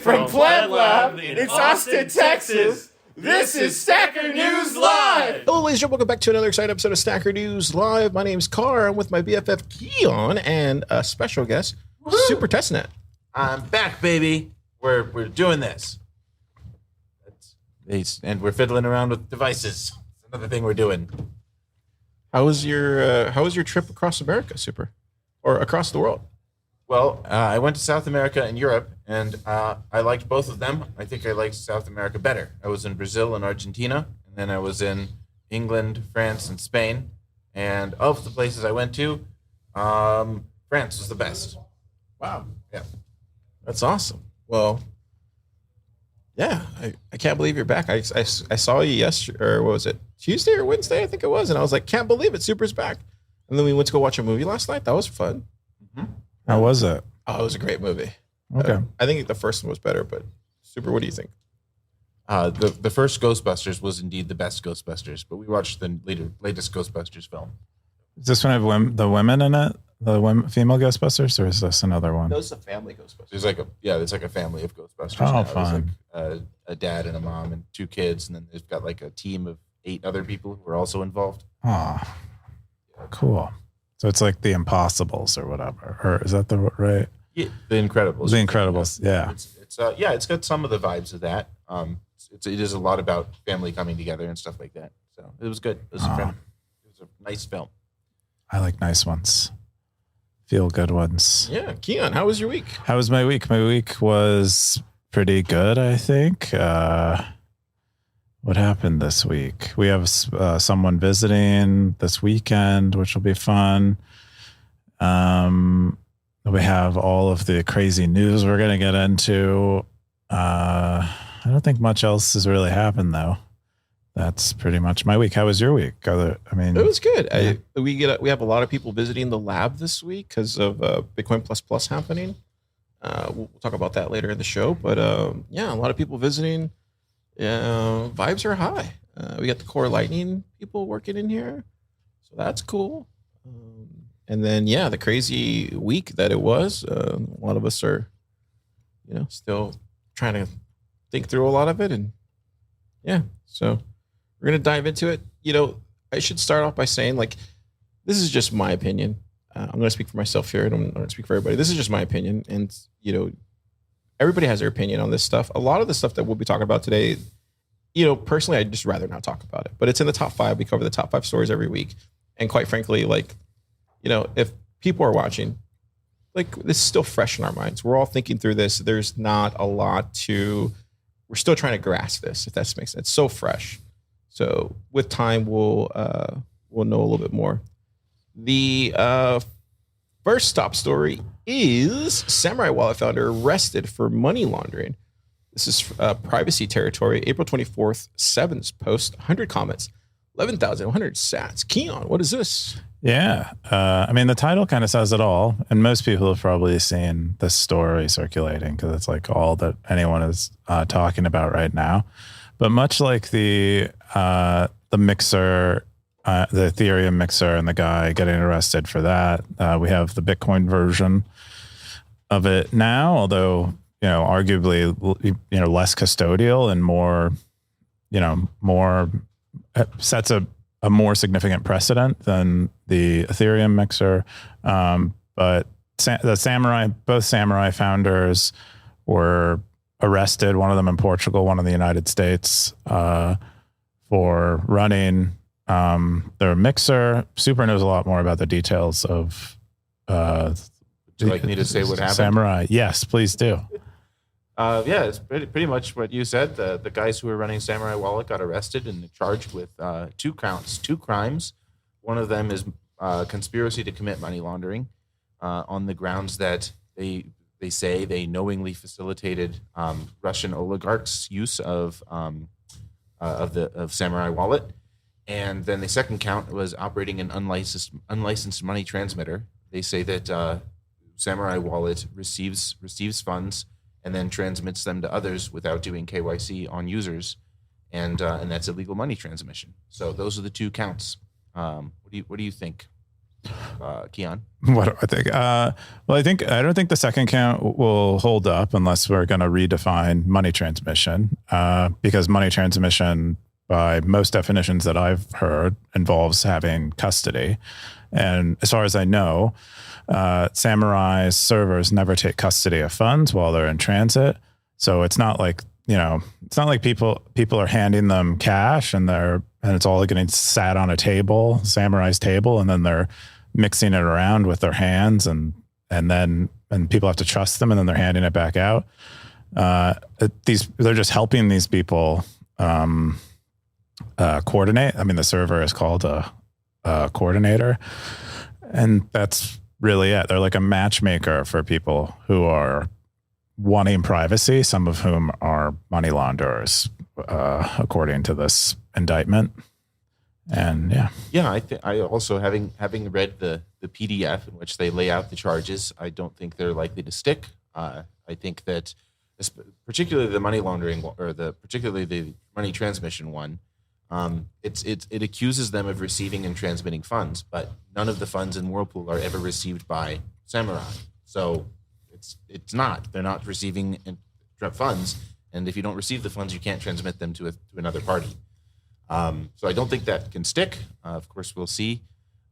From Plaid Lab in Austin, Texas, this is Stacker News Live! Hello, ladies and gentlemen. Welcome back to another exciting episode of Stacker News Live. My name's Carr. I'm with my BFF Keon and a special guest, Super Testnet. I'm back, baby. We're doing this. And we're fiddling around with devices. It's another thing we're doing. How was your trip across America, Super? Or across the world? Well, I went to South America and Europe, and I liked both of them. I think I liked South America better. I was in Brazil and Argentina, and then I was in England, France, and Spain. And of the places I went to, France was the best. Wow. Yeah. That's awesome. Well, yeah, I can't believe you're back. I saw you yesterday, or what was it, Tuesday or Wednesday, I think it was, and I was like, can't believe it, Super's back. And then we went to go watch a movie last night. That was fun. Mm-hmm. How was it? Oh, it was a great movie. Okay. I think the first one was better, but Super, what do you think? The first Ghostbusters was indeed the best Ghostbusters, but we watched the latest Ghostbusters film. Is this one have the women in it? The female Ghostbusters, or is this another one? No, it's a family Ghostbusters. There's like a family of Ghostbusters. Oh, now. fun. There's like a dad and a mom and 2 kids, and then they've got like a team of 8 other people who are also involved. Oh, cool. So it's like The Impossibles or whatever, or is that the right? Yeah, The Incredibles. The Incredibles, yeah. It's got some of the vibes of that. It is a lot about family coming together and stuff like that. So it was good. It was a nice film. I like nice ones. Feel good ones. Yeah, Keon, how was your week? How was my week? My week was pretty good, I think. What happened this week? We have someone visiting this weekend, which will be fun. We have all of the crazy news we're going to get into. I don't think much else has really happened, though. That's pretty much my week. How was your week? It was good. Yeah. We have a lot of people visiting the lab this week because of Bitcoin++ happening. We'll talk about that later in the show. But yeah, a lot of people visiting. Vibes are high. We got the Core Lightning people working in here, so that's cool. And then the crazy week that it was. A lot of us are, still trying to think through a lot of it, and so we're gonna dive into it. I should start off by saying, like, this is just my opinion. I'm gonna speak for myself here, and I'm gonna speak for everybody. This is just my opinion, and everybody has their opinion on this stuff. A lot of the stuff that we'll be talking about today, personally, I'd just rather not talk about it. But it's in the top 5. We cover the top 5 stories every week. And quite frankly, like, if people are watching, like, this is still fresh in our minds. We're all thinking through this. There's not a lot we're still trying to grasp this, if that makes sense. It's so fresh. So with time, we'll know a little bit more. The first top story is Samourai Wallet founder arrested for money laundering. This is privacy territory. April 24th, 7's post, 100 comments, 11,100 sats. Keon, what is this? Yeah. The title kind of says it all. And most people have probably seen this story circulating because it's like all that anyone is talking about right now. But much like the mixer, the Ethereum mixer and the guy getting arrested for that, we have the Bitcoin version of it now, although, arguably, less custodial and more sets a more significant precedent than the Ethereum mixer. But both Samourai founders were arrested, one of them in Portugal, one in the United States, for running their mixer. Super knows a lot more about the details of Would you like me to say what happened? Samourai. Yes, please do. It's pretty much what you said. The guys who were running Samourai Wallet got arrested and charged with 2 crimes. One of them is conspiracy to commit money laundering on the grounds that they say they knowingly facilitated Russian oligarchs' use of Samourai Wallet. And then the second count was operating an unlicensed money transmitter. They say that Samourai Wallet receives funds and then transmits them to others without doing KYC on users, and that's illegal money transmission. So those are the 2 counts. What do you think? Keon? What do I think? Well, I don't think the second count will hold up unless we're going to redefine money transmission, because money transmission, by most definitions that I've heard, involves having custody. And as far as I know, Samourai servers never take custody of funds while they're in transit. So it's not like, it's not like people are handing them cash and it's all getting sat on a table, Samourai's table, and then they're mixing it around with their hands and people have to trust them, and then they're handing it back out. They're just helping these people coordinate. I mean, the server is called a coordinator, and that's really it. They're like a matchmaker for people who are wanting privacy, some of whom are money launderers, according to this indictment. And I also, having read the PDF in which they lay out the charges, I don't think they're likely to stick. I think that particularly the money laundering, or particularly the money transmission one, it accuses them of receiving and transmitting funds, but none of the funds in Whirlpool are ever received by Samourai. So they're not receiving funds, and if you don't receive the funds, you can't transmit them to another party. So I don't think that can stick. Of course, we'll see.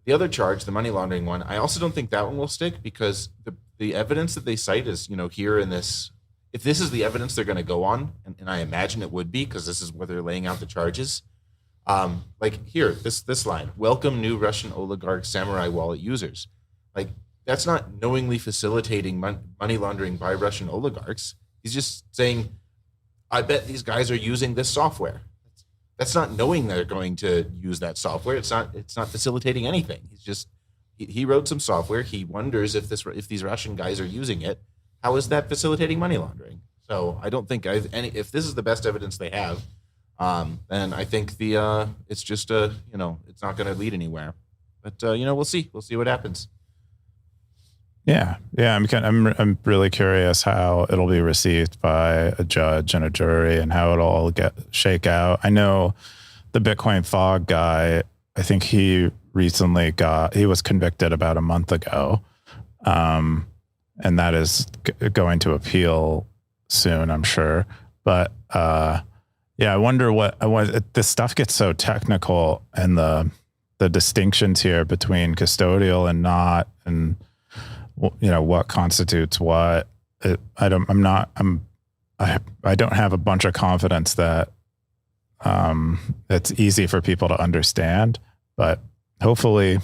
The other charge, the money laundering one, I also don't think that one will stick, because the evidence that they cite is, here in this, if this is the evidence they're going to go on, and I imagine it would be, because this is where they're laying out the charges. Like here, this line, welcome new Russian oligarch Samourai wallet users. Like, that's not knowingly facilitating money laundering by Russian oligarchs. He's just saying, I bet these guys are using this software. That's not knowing they're going to use that software. It's not facilitating anything. He wrote some software. He wonders if these Russian guys are using it. How is that facilitating money laundering? So I don't think if this is the best evidence they have, then I think it's just it's not going to lead anywhere. But we'll see. We'll see what happens. Yeah. I'm really curious how it'll be received by a judge and a jury, and how it'll all shake out. I know the Bitcoin Fog guy, I think he was convicted about a month ago. And that is going to appeal soon, I'm sure. But, I wonder this stuff gets so technical, and the distinctions here between custodial and not, and what constitutes what. I don't have a bunch of confidence that it's easy for people to understand, but hopefully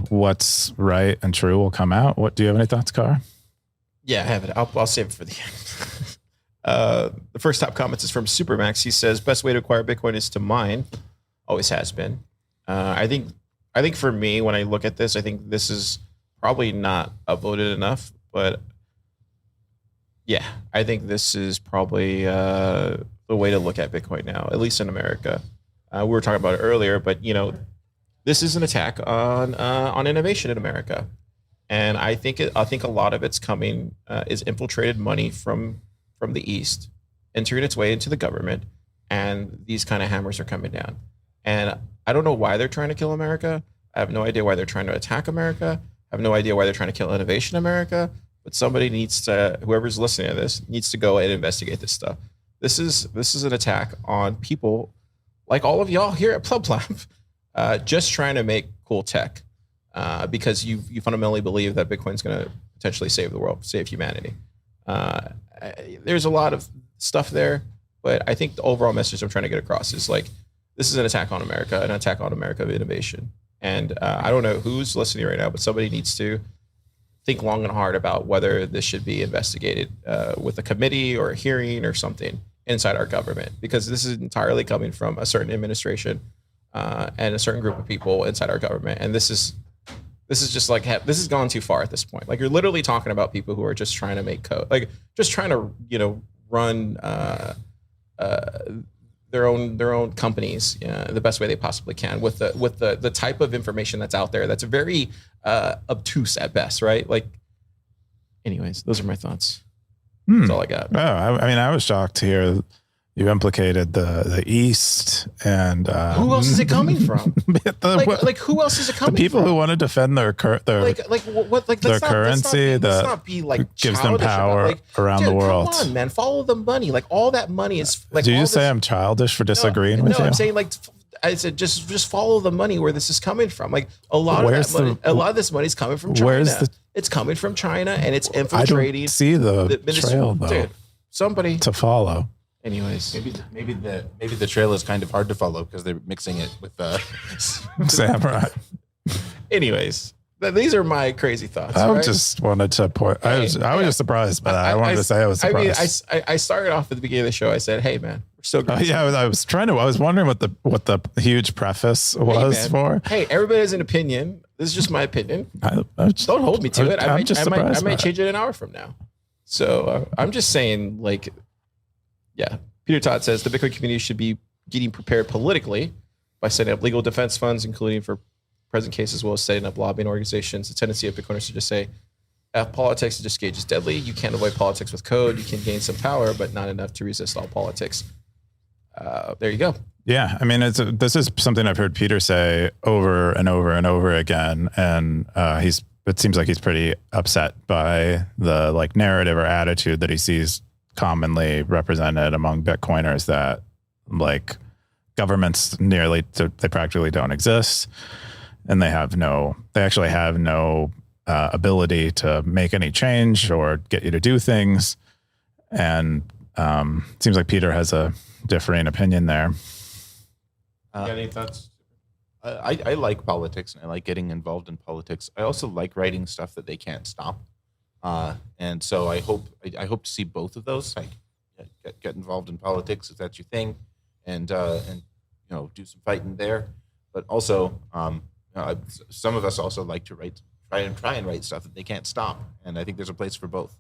what's right and true will come out. Do you have any thoughts, Car? Yeah, I have it. I'll save it for the end. The first top comments is from Supermax. He says, best way to acquire Bitcoin is to mine. Always has been. I think for me, when I look at this, I think this is probably not upvoted enough, but yeah, I think this is probably the way to look at Bitcoin now, at least in America. We were talking about it earlier, but this is an attack on innovation in America, and I think a lot of it's coming is infiltrated money from the East, entering its way into the government, and these kind of hammers are coming down. And I don't know why they're trying to kill America. I have no idea why they're trying to attack America. I have no idea why they're trying to kill innovation in America. But somebody needs to, whoever's listening to this, needs to go and investigate this stuff. This is an attack on people like all of y'all here at Plub Lab, just trying to make cool tech, because you fundamentally believe that Bitcoin's going to potentially save the world, save humanity. There's a lot of stuff there, but I think the overall message I'm trying to get across is like, this is an attack on America, an attack on America of innovation. And I don't know who's listening right now, but somebody needs to think long and hard about whether this should be investigated with a committee or a hearing or something inside our government, because this is entirely coming from a certain administration and a certain group of people inside our government. And this is just like, this has gone too far at this point. Like, you're literally talking about people who are just trying to make code, like just trying to, run their own companies the best way they possibly can with the type of information that's out there that's very obtuse at best, right? Like, anyways, those are my thoughts. That's all I got. Oh, I mean, I was shocked to hear, You implicated the East and who else is it coming from? Who else is it coming from? The people who want to defend their their currency that gives them power around the world. Come on, man, follow the money. Like all that money is like. Do you just say I'm childish for disagreeing with you? No, I'm saying like. I said, just follow the money where this is coming from. Like a lot of this money is coming from China. It's coming from China and it's infiltrating. I don't see the trail though. Dude, somebody to follow. Anyways, maybe the trail is kind of hard to follow because they're mixing it with Samurai. Anyways, these are my crazy thoughts. I just wanted to point. I was just surprised by that. I wanted to say I was surprised. I started off at the beginning of the show. I said, "Hey, man, we're still good." I was wondering what the huge preface was for. Hey, everybody has an opinion. This is just my opinion. Don't hold me to it. I might change it an hour from now. So I'm just saying, like, yeah. Peter Todd says the Bitcoin community should be getting prepared politically by setting up legal defense funds, including for present cases, as well as setting up lobbying organizations. The tendency of Bitcoiners to just say, politics is just gauge is deadly. You can't avoid politics with code. You can gain some power, but not enough to resist all politics. There you go. Yeah. I mean, this is something I've heard Peter say over and over and over again. And it seems like he's pretty upset by the like narrative or attitude that he sees commonly represented among Bitcoiners that like governments they practically don't exist. And they actually have no ability to make any change or get you to do things. And it seems like Peter has a differing opinion there. Any thoughts? I like politics and I like getting involved in politics. I also like writing stuff that they can't stop. And so I hope to see both of those. Like get involved in politics if that's your thing, and do some fighting there. But also, some of us also like to try and write stuff that they can't stop, and I think there's a place for both.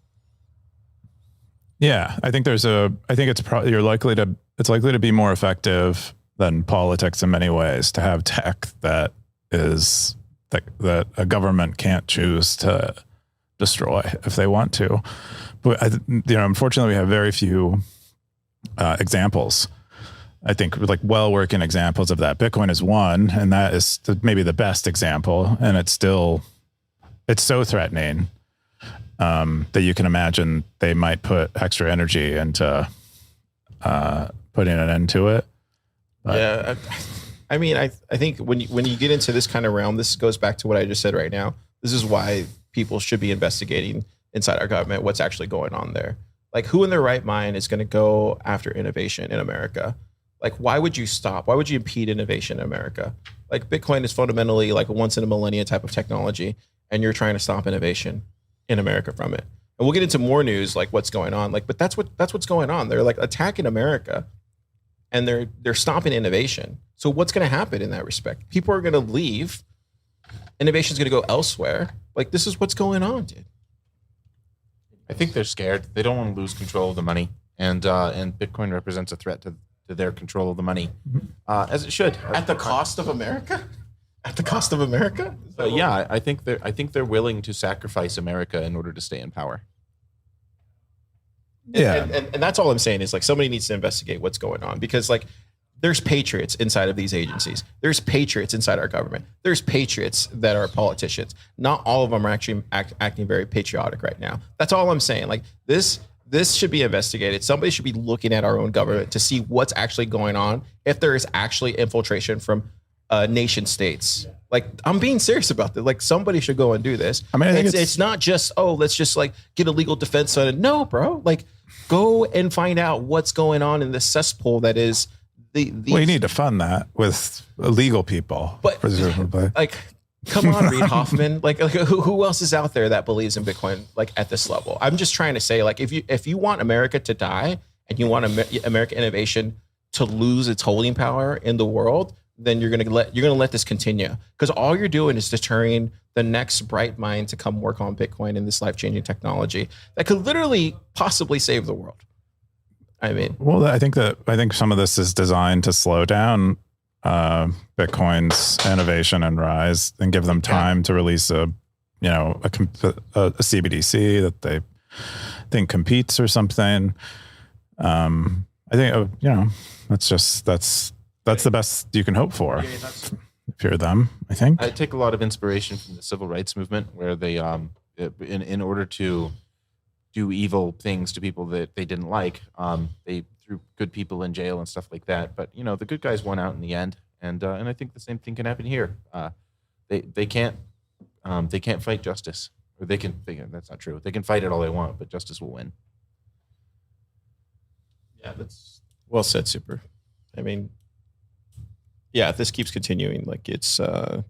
Yeah, I think it's likely to be more effective than politics in many ways to have tech that a government can't choose to destroy if they want to. But unfortunately, we have very few examples. I think like well-working examples of that. Bitcoin is one, and that is maybe the best example. And it's so threatening that you can imagine they might put extra energy into putting an end to it. But, yeah, I mean, I think when you get into this kind of realm, this goes back to what I just said right now. This is why people should be investigating inside our government what's actually going on there. Like, who in their right mind is going to go after innovation in America? Like, why would you stop? Why would you impede innovation in America? Like, Bitcoin is fundamentally like a once in a millennia type of technology, and you're trying to stop innovation in America from it. And we'll get into more news, like what's going on. Like, but that's what's going on. They're like attacking America, and they're stopping innovation. So what's going to happen in that respect? People are going to leave. Innovation's going to go elsewhere. Like, this is what's going on, dude. I think they're scared. They don't want to lose control of the money, and Bitcoin represents a threat to their control of the money, as it should. At the cost of America? At the cost of America? Yeah, I think they're willing to sacrifice America in order to stay in power. Yeah, and that's all I'm saying is like somebody needs to investigate what's going on, because like there's patriots inside of these agencies. There's patriots inside our government. There's patriots that are politicians. Not all of them are actually acting very patriotic right now. That's all I'm saying. Like this should be investigated. Somebody should be looking at our own government to see what's actually going on, if there is actually infiltration from nation states. Like, I'm being serious about this. Like, somebody should go and do this. I mean, it's not just, let's just like get a legal defense on it. No, bro. Like, go and find out what's going on in the cesspool that is well, you need to fund that with legal people, but presumably. Like, come on, Reid Hoffman. Like who else is out there that believes in Bitcoin like at this level? I'm just trying to say, like, if you want America to die and you want American innovation to lose its holding power in the world, then you're gonna let this continue, because all you're doing is deterring the next bright mind to come work on Bitcoin and this life-changing technology that could literally possibly save the world. I mean, well, I think some of this is designed to slow down Bitcoin's innovation and rise, and give them time to release a CBDC that they think competes or something. I think, that's the best you can hope for if you're them, I think. I take a lot of inspiration from the civil rights movement, where they, in order to do evil things to people that they didn't like, they threw good people in jail and stuff like that. But the good guys won out in the end, and I think the same thing can happen here. They can't fight justice, or they can. That's not true. They can fight it all they want, but justice will win. Yeah, that's well said, Super. I mean, yeah, if this keeps continuing, like it's you're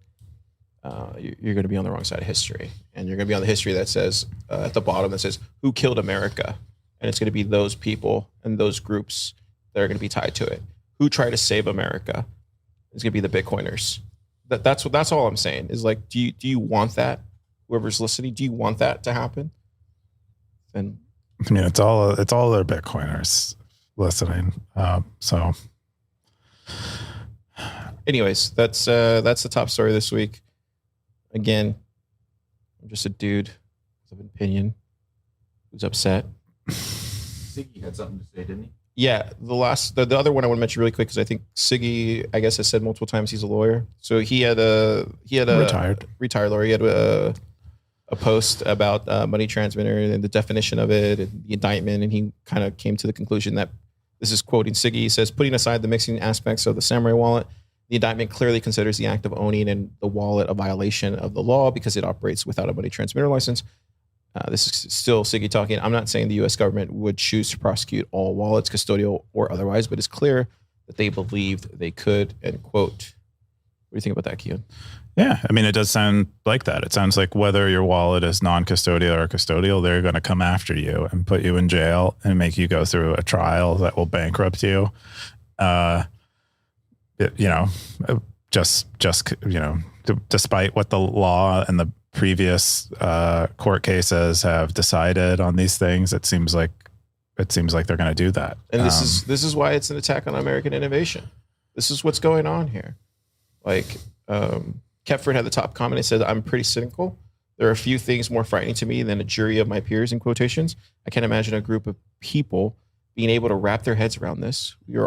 going to be on the wrong side of history, and you're going to be on the history that says at the bottom that says who killed America, and it's going to be those people and those groups that are going to be tied to it. Who tried to save America is going to be the Bitcoiners. That's all I'm saying is like, do you want that? Whoever's listening, do you want that to happen? And I mean, it's all their Bitcoiners listening. So, anyways, that's the top story this week. Again, I'm just a dude with an opinion who's upset. Siggy had something to say, didn't he? Yeah, the other one I want to mention really quick because I think Siggy, I guess, has said multiple times he's a lawyer. So he had a retired lawyer. He had a post about money transmitter and the definition of it and the indictment, and he kind of came to the conclusion that this is quoting Siggy. He says, putting aside the mixing aspects of the Samourai wallet, the indictment clearly considers the act of owning and the wallet a violation of the law because it operates without a money transmitter license. This is still Siggy talking. I'm not saying the U.S. government would choose to prosecute all wallets, custodial or otherwise, but it's clear that they believed they could, end quote. What do you think about that, Keon? Yeah, I mean, it does sound like that. It sounds like whether your wallet is non-custodial or custodial, they're going to come after you and put you in jail and make you go through a trial that will bankrupt you. Despite what the law and the previous court cases have decided on these things, it seems like they're going to do that. And this is why it's an attack on American innovation. This is what's going on here. Like Kepford had the top comment. He said, "I'm pretty cynical. There are a few things more frightening to me than a jury of my peers," in quotations. I can't imagine a group of people being able to wrap their heads around this. We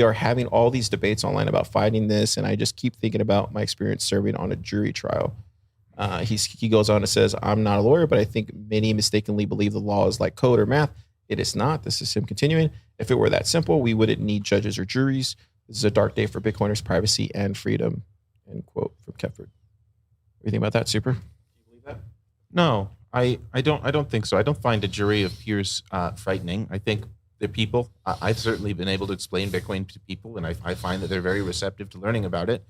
are having all these debates online about fighting this, and I just keep thinking about my experience serving on a jury trial. He goes on and says, "I'm not a lawyer, but I think many mistakenly believe the law is like code or math. It is not." This is him continuing. "If it were that simple, we wouldn't need judges or juries. This is a dark day for Bitcoiners' privacy and freedom," end quote from Kepford. What do you think about that, Super? Do you believe that? No, I don't think so. I don't find a jury of peers frightening. I think they're people. I've certainly been able to explain Bitcoin to people, and I find that they're very receptive to learning about it.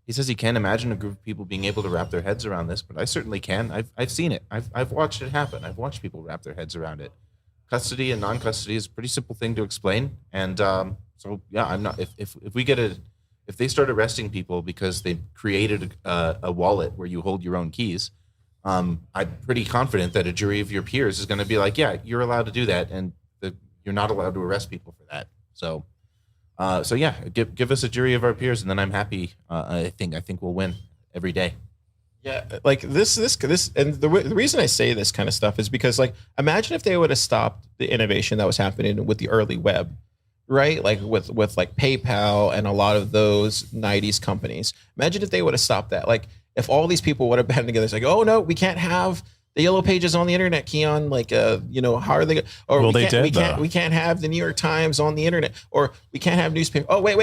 He says he can't imagine a group of people being able to wrap their heads around this, but I certainly can. I've seen it. I've watched it happen. I've watched people wrap their heads around it. Custody and non-custody is a pretty simple thing to explain, and so yeah, I'm not. If they start arresting people because they created a wallet where you hold your own keys, I'm pretty confident that a jury of your peers is going to be like, yeah, you're allowed to do that, and you're not allowed to arrest people for that. So yeah, give us a jury of our peers, and then I'm happy. I think we'll win every day. Yeah, like this, and the reason I say this kind of stuff is because, like, imagine if they would have stopped the innovation that was happening with the early web, right? Like with like PayPal and a lot of those 90s companies. Imagine if they would have stopped that. Like, if all these people would have been together, it's like, oh no, we can't have the yellow pages on the internet, Keon. Like, how are they? Or well, we can't have the New York Times on the internet, or we can't have newspaper. Oh wait,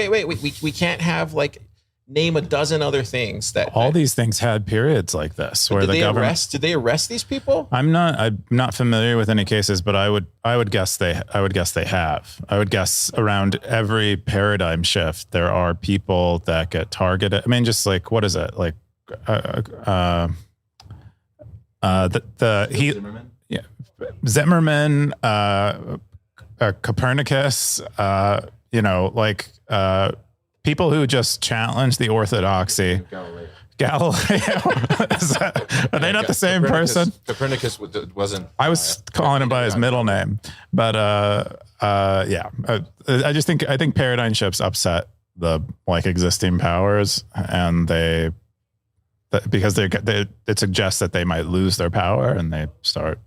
we can't have, like, name a dozen other things that these things had periods like this where the government did they arrest these people? I'm not familiar with any cases, but I would guess they have. I would guess around every paradigm shift there are people that get targeted. I mean, just like, what is it like? Zimmerman? Yeah, Zimmerman, Copernicus, people who just challenge the orthodoxy. Galileo. Are they not the same person? Copernicus wasn't. I was calling him by his middle name, but yeah. I think paradigm shifts upset the existing powers, and because it suggests that they might lose their power, and they start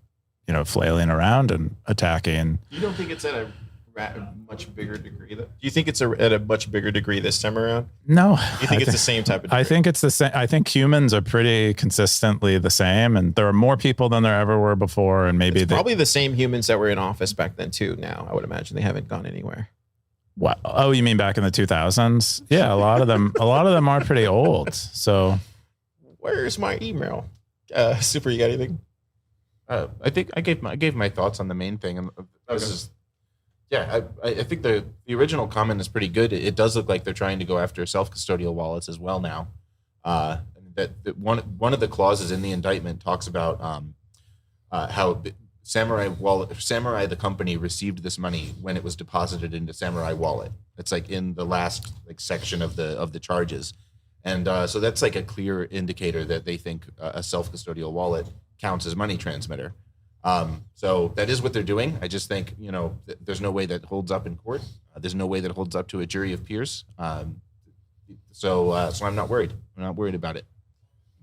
flailing around and attacking. You don't think it's at a much bigger degree? Do you think it's at a much bigger degree this time around? No. You think it's the same type of degree? I think it's the same. I think humans are pretty consistently the same, and there are more people than there ever were before, and maybe it's probably the same humans that were in office back then too. Now, I would imagine they haven't gone anywhere. What? Oh, you mean back in the 2000s? Yeah, a lot of them are pretty old. So, where's my email? Super, you got anything? I think I gave my thoughts on the main thing, and this is. Yeah, I think the original comment is pretty good. It does look like they're trying to go after self-custodial wallets as well now. That one of the clauses in the indictment talks about how Samourai the company received this money when it was deposited into Samourai wallet. It's like in the last section of the charges, and so that's like a clear indicator that they think a self-custodial wallet counts as money transmitter. So that is what they're doing. I just think, there's no way that holds up in court. There's no way that holds up to a jury of peers. So I'm not worried. I'm not worried about it.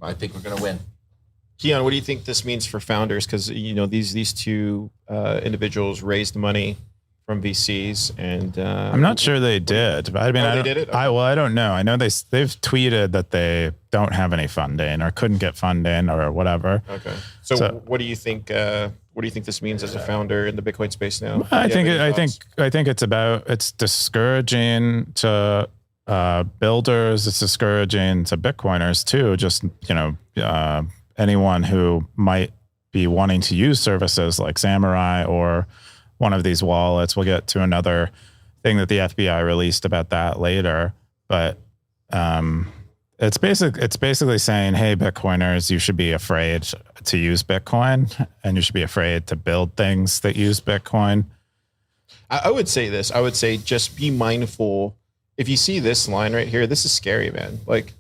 I think we're going to win. Keon, what do you think this means for founders? Because, these two individuals raised money from VCs, and I'm not sure they did. But I mean, they did it? Okay. I don't know. I know they've tweeted that they don't have any funding or couldn't get funding or whatever. Okay. So what do you think? What do you think this means as a founder in the Bitcoin space now? I think it's discouraging to builders. It's discouraging to Bitcoiners too. Just anyone who might be wanting to use services like Samourai or one of these wallets. We'll get to another thing that the FBI released about that later, but it's basically saying, hey, Bitcoiners, you should be afraid to use Bitcoin, and you should be afraid to build things that use Bitcoin. I would say this. I would say just be mindful. If you see this line right here, this is scary, man. Like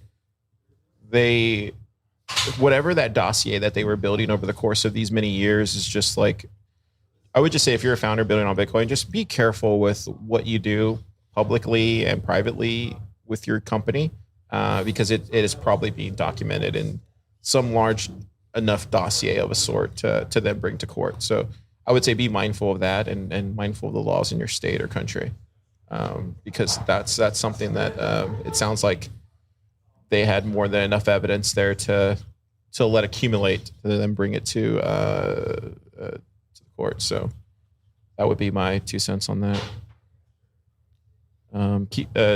whatever that dossier that they were building over the course of these many years is just like, I would just say if you're a founder building on Bitcoin, just be careful with what you do publicly and privately with your company, because it is probably being documented in some large enough dossier of a sort to then bring to court. So I would say be mindful of that and mindful of the laws in your state or country, because that's something that it sounds like they had more than enough evidence there to let accumulate to then bring it to the court. So that would be my 2 cents on that.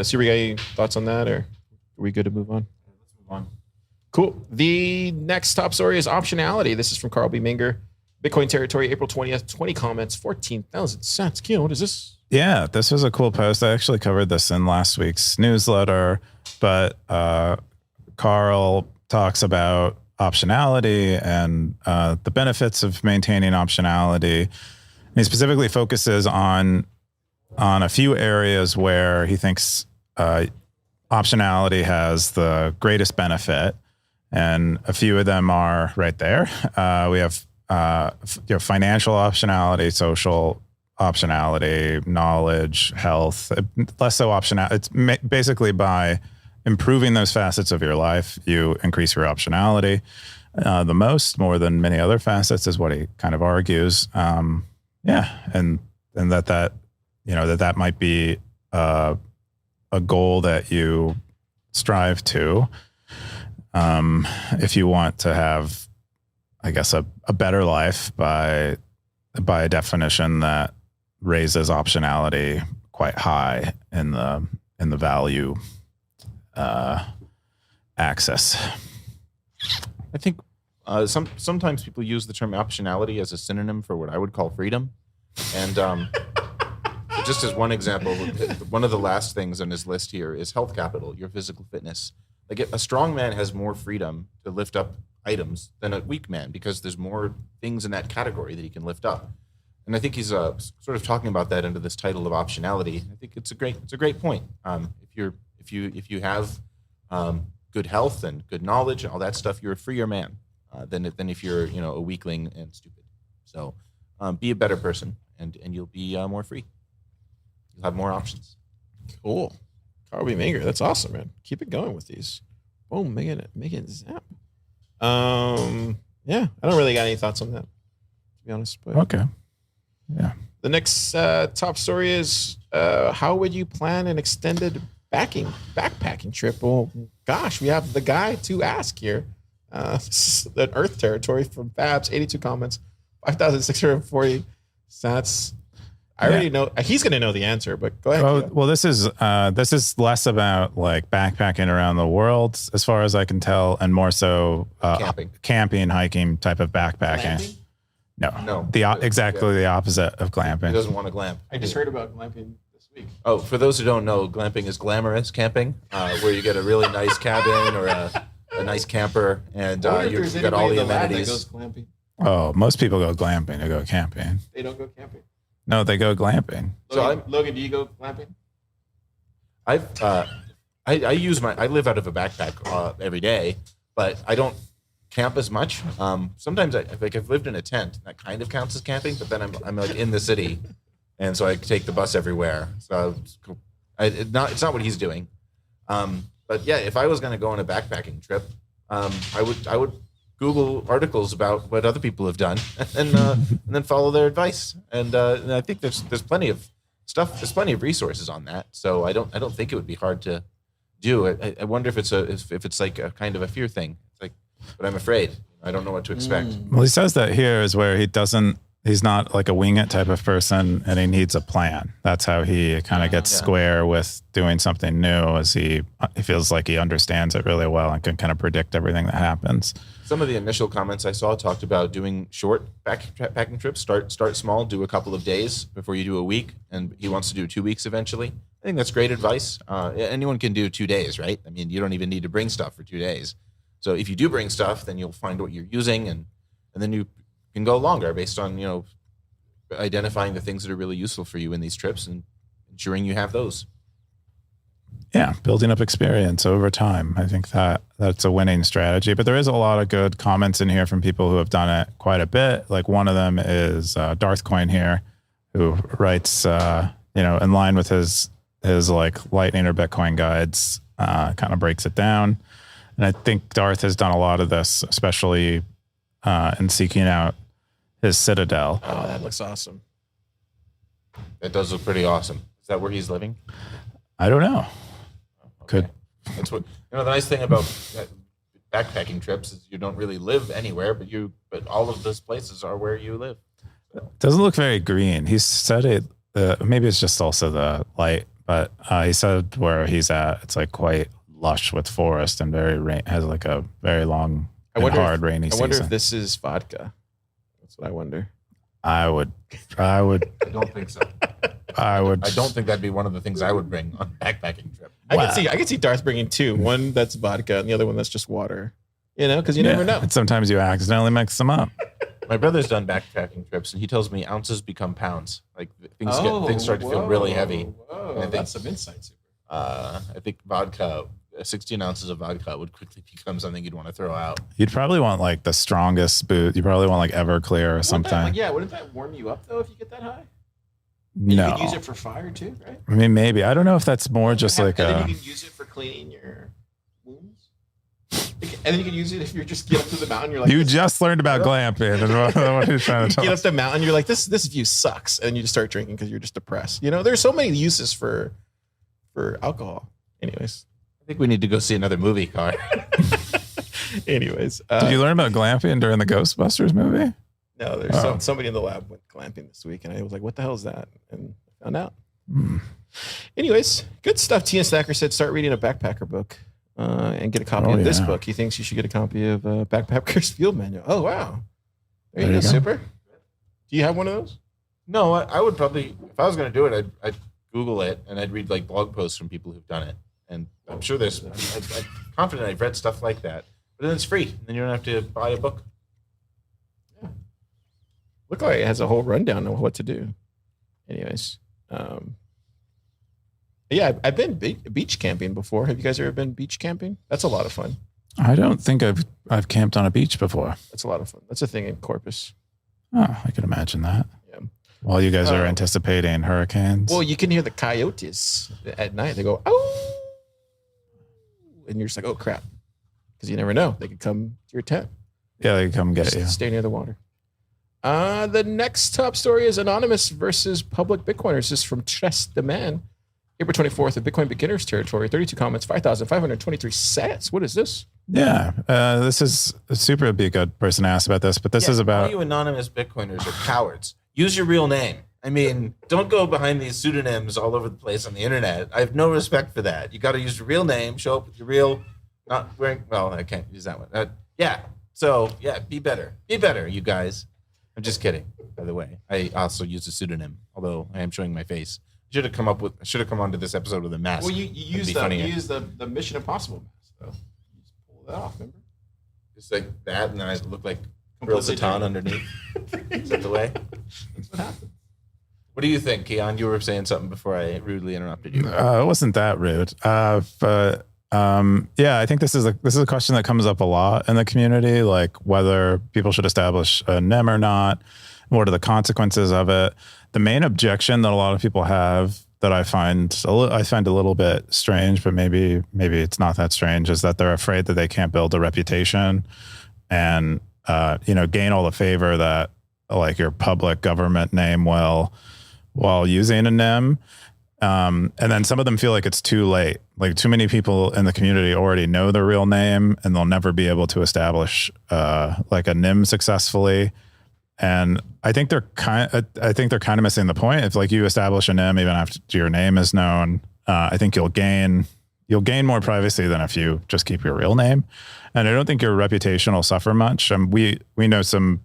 Super, you got any thoughts on that, or are we good to move on? Let's move on. Cool. The next top story is Optionality. This is from Carl B. Minger. Bitcoin Territory, April 20th, 20 comments, 14,000 cents. Keon, what is this? Yeah, this was a cool post. I actually covered this in last week's newsletter, but Carl talks about optionality and the benefits of maintaining optionality. And he specifically focuses on a few areas where he thinks optionality has the greatest benefit, and a few of them are right there. We have financial optionality, social optionality, knowledge, health, less so optionality. It's basically by improving those facets of your life, you increase your optionality the most, more than many other facets, is what he kind of argues. And that might be a goal that you strive to, if you want to have, I guess, a better life by a definition that raises optionality quite high in the value axis. I think sometimes people use the term optionality as a synonym for what I would call freedom. And just as one example, one of the last things on his list here is health capital, your physical fitness. Like a strong man has more freedom to lift up items than a weak man, because there's more things in that category that he can lift up. And I think he's sort of talking about that under this title of optionality. I think it's a great point. If you have good health and good knowledge and all that stuff, you're a freer man than if you're a weakling and stupid. So be a better person, and you'll be more free. You'll have more options. Cool. Carl B. Minger, that's awesome, man. Keep it going with these. Boom, make it zap. Yeah, I don't really got any thoughts on that, to be honest. But okay. Yeah. The next top story is how would you plan an extended backpacking trip? Well, gosh, we have the guy to ask here. This is an Earth territory from Fabs, 82 comments, 5,640 sats. I already know he's going to know the answer, but go ahead. Well, this is less about like backpacking around the world, as far as I can tell, and more so camping, hiking type of backpacking. Glamping? No. Exactly the opposite of glamping. He doesn't want to glamp. I just heard about glamping this week. Oh, for those who don't know, glamping is glamorous camping, where you get a really nice cabin or a nice camper, and you got all the amenities. That goes glamping. Oh, most people go glamping. They go camping. They don't go camping. No, they go glamping. Logan, do you go glamping? I live out of a backpack every day, but I don't camp as much. Sometimes I've lived in a tent. That kind of counts as camping, but then I'm like in the city, and so I take the bus everywhere. So it's not what he's doing. But yeah, if I was going to go on a backpacking trip, I would Google articles about what other people have done and then follow their advice. And I think there's plenty of stuff. There's plenty of resources on that. So I don't think it would be hard to do. I wonder if it's like a kind of a fear thing. It's like, but I'm afraid. I don't know what to expect. Well, he says that here is where he's not like a wing it type of person, and he needs a plan. That's how he kind of gets square with doing something new, as he feels like he understands it really well and can kind of predict everything that happens. Some of the initial comments I saw talked about doing short backpacking trips. Start small, do a couple of days before you do a week, and he wants to do 2 weeks eventually. I think that's great advice. Anyone can do 2 days, right? I mean, you don't even need to bring stuff for 2 days. So if you do bring stuff, then you'll find what you're using, and then you can go longer based on identifying the things that are really useful for you in these trips and ensuring you have those. Yeah, building up experience over time. I think that's a winning strategy. But there is a lot of good comments in here from people who have done it quite a bit. Like one of them is Darthcoin here, who writes, in line with his like Lightning or Bitcoin guides, kind of breaks it down. And I think Darth has done a lot of this, especially in seeking out his Citadel. Oh, that looks awesome. That does look pretty awesome. Is that where he's living? I don't know. Okay. That's what the nice thing about backpacking trips is you don't really live anywhere, but all of those places are where you live. So. Doesn't look very green. He said it. Maybe it's just also the light, but he said where he's at, it's like quite lush with forest and has like a very long and hard rainy season. I wonder if this is vodka. That's what I wonder. I would. I don't think so. I don't think that'd be one of the things I would bring on a backpacking trip. Wow. I could see Darth bringing two. One that's vodka and the other one that's just water. Because you never know. And sometimes you accidentally mix them up. My brother's done backpacking trips, and he tells me ounces become pounds. Like things start to feel really heavy. Whoa, that's some insight, Super. I think vodka, 16 ounces of vodka would quickly become something you'd want to throw out. You'd probably want like the strongest boot. You probably want like Everclear or something. Wouldn't that warm you up though if you get that high? No. You could use it for fire too, right? I mean, maybe. I don't know if that's more just like and then you can use it for cleaning your wounds. And then you can use it if you're just get up to the mountain. You're like, you just learned about glamping. And what are you trying to tell? Get up the mountain. You're like, this view sucks, and you just start drinking because you're just depressed. There's so many uses for alcohol. Anyways, I think we need to go see another movie, Car. Anyways, did you learn about glamping during the Ghostbusters movie? No, there's somebody in the lab went glamping this week, and I was like, "What the hell is that?" And I found out. Anyways, good stuff. Tina Stacker said, "Start reading a backpacker book and get a copy of this book." He thinks you should get a copy of Backpacker's Field Manual. Oh wow, there you go, Super. Do you have one of those? No, I would probably, if I was going to do it, I'd Google it and I'd read like blog posts from people who've done it, and I'm sure I'm confident I've read stuff like that. But then it's free, and then you don't have to buy a book. Look like it has a whole rundown of what to do. Anyways, I've been beach camping before. Have you guys ever been beach camping? That's a lot of fun. I don't think I've camped on a beach before. That's a lot of fun. That's a thing in Corpus. Oh, I can imagine that. Yeah. While you guys are anticipating hurricanes. Well, you can hear the coyotes at night. They go, "Oh," and you're just like, "Oh crap," because you never know. They could come to your tent. Yeah, they come get you. Stay near the water. The next top story is Anonymous versus Public Bitcoiners. This is from Testnet, April 24th of Bitcoin Beginners Territory. 32 comments, 5,523 sats. What is this? Yeah, this is Super. Be a good person to ask about this, but this is about all you anonymous Bitcoiners are cowards. Use your real name. I mean, don't go behind these pseudonyms all over the place on the internet. I have no respect for that. You got to use your real name. Show up with your real. Not wearing. Well, I can't use that one. Yeah. So yeah, be better. Be better, you guys. I'm just kidding. By the way, I also use a pseudonym, although I am showing my face. Should have come onto this episode with a mask. Well, you use the Mission Impossible mask, though. You just pull that off, remember? Just like that, and then I look like Earl Satan underneath. Is that the way? That's what happened. What do you think, Keon? You were saying something before I rudely interrupted you. It wasn't that rude, but yeah, I think this is a question that comes up a lot in the community, like whether people should establish a NIM or not. What are the consequences of it? The main objection that a lot of people have that I find a little bit strange, but maybe it's not that strange, is that they're afraid that they can't build a reputation and gain all the favor that like your public government name will while using a NIM. And then some of them feel like it's too late. Like too many people in the community already know their real name and they'll never be able to establish like a NIM successfully. And I think they're kind of missing the point. If like you establish a NIM even after your name is known, I think you'll gain more privacy than if you just keep your real name. And I don't think your reputation will suffer much. We know some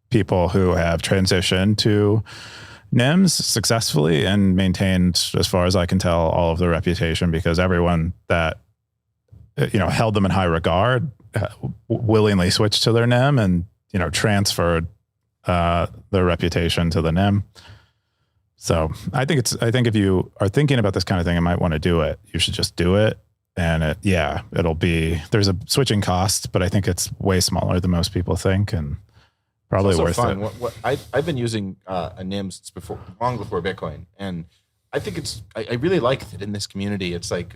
people who have transitioned to NIMs successfully and maintained, as far as I can tell, all of their reputation because everyone that held them in high regard willingly switched to their NIM and transferred their reputation to the NIM. So I think if you are thinking about this kind of thing and might want to do it, you should just do it. And there's a switching cost, but I think it's way smaller than most people think and probably worth fun. it. I've been using a NIM since long before Bitcoin. And I think I really like it in this community. It's like,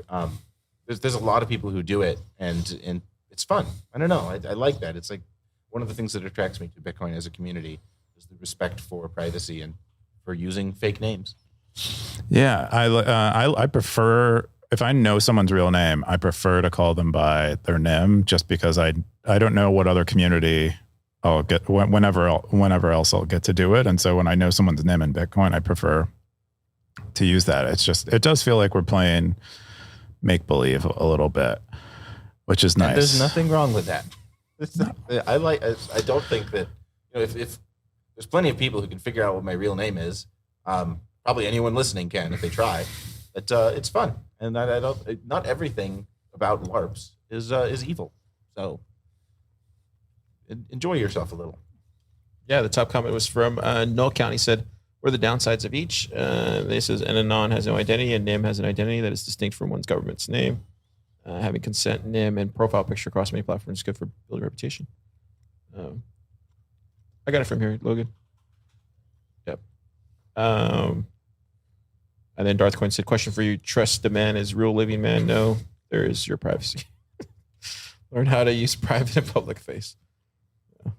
there's a lot of people who do it and it's fun. I don't know. I like that. It's like, one of the things that attracts me to Bitcoin as a community is the respect for privacy and for using fake names. Yeah, I prefer, if I know someone's real name, I prefer to call them by their NIM just because I don't know what other community I'll get whenever else I'll get to do it. And so when I know someone's NIM in Bitcoin, I prefer to use that. It does feel like we're playing make believe a little bit, which is nice. And there's nothing wrong with that. I don't think that if there's plenty of people who can figure out what my real name is. Probably anyone listening can if they try. But it's fun, and not everything about LARPs is evil. So enjoy yourself a little. Yeah, the top comment was from Null County. Said, "What are the downsides of each?" They says an anon has no identity, and NIM has an identity that is distinct from one's government's name. Having consent, NIM, and profile picture across many platforms is good for building reputation. I got it from here, Logan. Yep. And then Darth Coin said, question for you, trust the man is real living man? No, there is your privacy. Learn how to use private and public face. Yeah.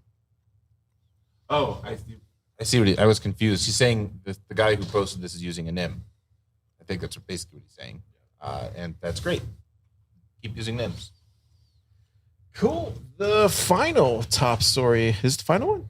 Oh, I see I was confused. He's saying the guy who posted this is using a NIM. I think that's basically what he's saying. And that's great. Keep using NIMs. Cool. The final top story is the final one.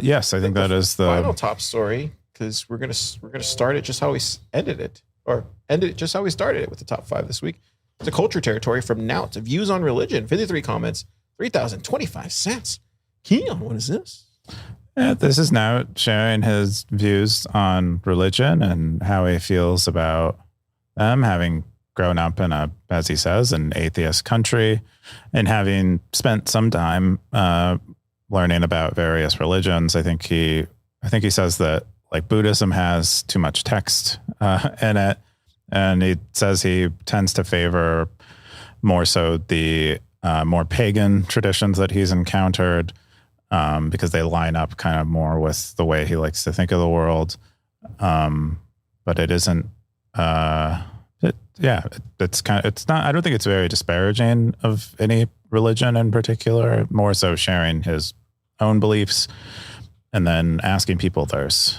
Yes, I think that is the final top story because we're gonna start it just how we ended it, or ended it just how we started it with the top 5 this week. It's a culture territory from Nout. Views on religion. 53 comments. 3,025 cents. Keon, what is this? Yeah, this is Nout sharing his views on religion and how he feels about them having grown up in as he says, an atheist country, and having spent some time learning about various religions. I think he says that like Buddhism has too much text in it, and he says he tends to favor more so the more pagan traditions that he's encountered because they line up kind of more with the way he likes to think of the world. But it isn't. It's not. I don't think it's very disparaging of any religion in particular. More so sharing his own beliefs and then asking people theirs.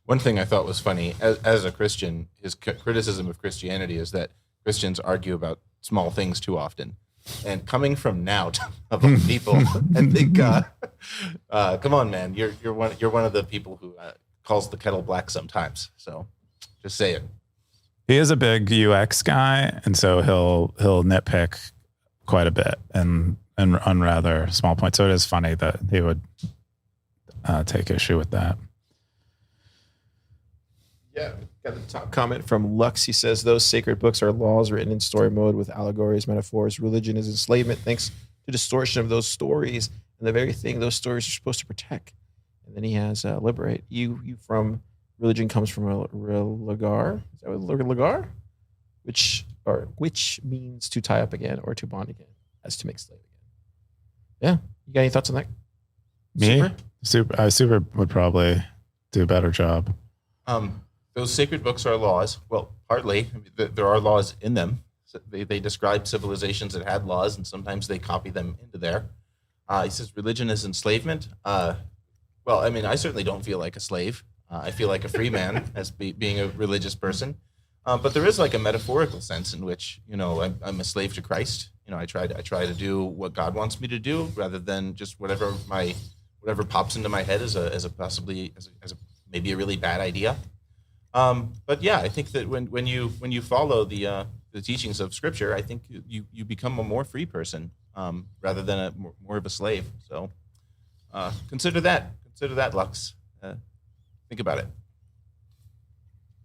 One thing I thought was funny, as a Christian, his criticism of Christianity is that Christians argue about small things too often. And coming from Nout of all people, I think, come on, man, you're one of the people who calls the kettle black sometimes. So, just saying. He is a big UX guy, and so he'll nitpick quite a bit and on rather small points. So it is funny that he would take issue with that. Yeah, got the top comment from Lux. He says, those sacred books are laws written in story mode with allegories, metaphors. Religion is enslavement thanks to distortion of those stories and the very thing those stories are supposed to protect. And then he has liberate. You from religion comes from a ligar. Is that what ligar? Which means to tie up again or to bond again, as to make slave again. Yeah. You got any thoughts on that? Me? Super would probably do a better job. Those sacred books are laws. Well, partly. There are laws in them. So they describe civilizations that had laws, and sometimes they copy them into there. He says religion is enslavement. Well, I mean, I certainly don't feel like a slave. I feel like a free man as being a religious person. But there is like a metaphorical sense in which, I'm a slave to Christ. I try to do what God wants me to do rather than just whatever pops into my head as a maybe a really bad idea. But yeah, I think that when you follow the teachings of Scripture, I think you become a more free person rather than more of a slave. So consider that, Lux. Think about it.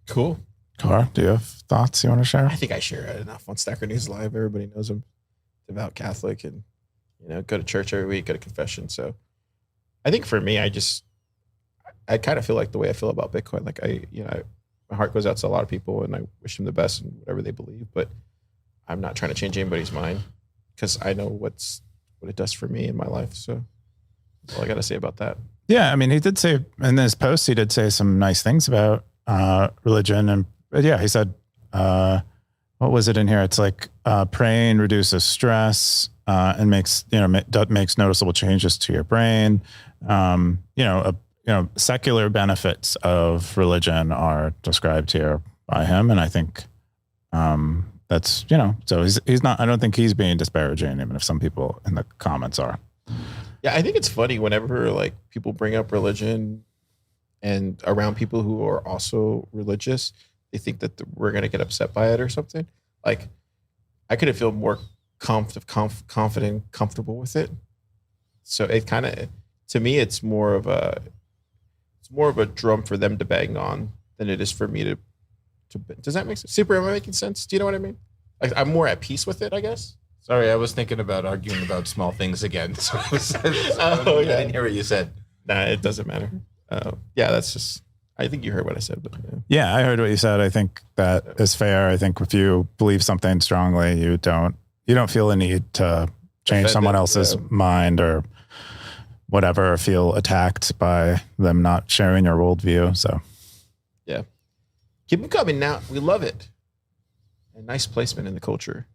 Cool. Car, do you have thoughts you want to share? I think I share enough on Stacker News Live. Everybody knows I'm devout Catholic and, go to church every week, go to confession. So I think for me, I kind of feel like the way I feel about Bitcoin. Like my heart goes out to a lot of people and I wish them the best in whatever they believe, but I'm not trying to change anybody's mind because I know what it does for me in my life. So that's all I got to say about that. Yeah. I mean, he did say in his post, he did say some nice things about religion. And yeah, he said, what was it in here? It's like praying reduces stress and makes noticeable changes to your brain. Secular benefits of religion are described here by him. And I think that's, so he's not, I don't think he's being disparaging, even if some people in the comments are. Yeah, I think it's funny whenever like people bring up religion and around people who are also religious, they think that we're going to get upset by it or something. Like I could feel more confident, comfortable with it. So it kind of, to me, it's more of a drum for them to bang on than it is for me to does that make sense? Super, am I making sense? Do you know what I mean? Like I'm more at peace with it, I guess. Sorry, I was thinking about arguing about small things again. So I didn't hear what you said. Nah, it doesn't matter. Yeah, that's just, I think you heard what I said. But yeah, I heard what you said. I think that is fair. I think if you believe something strongly, you don't feel a need to change someone else's mind or whatever, or feel attacked by them not sharing your worldview. So yeah, keep them coming now. We love it. And nice placement in the culture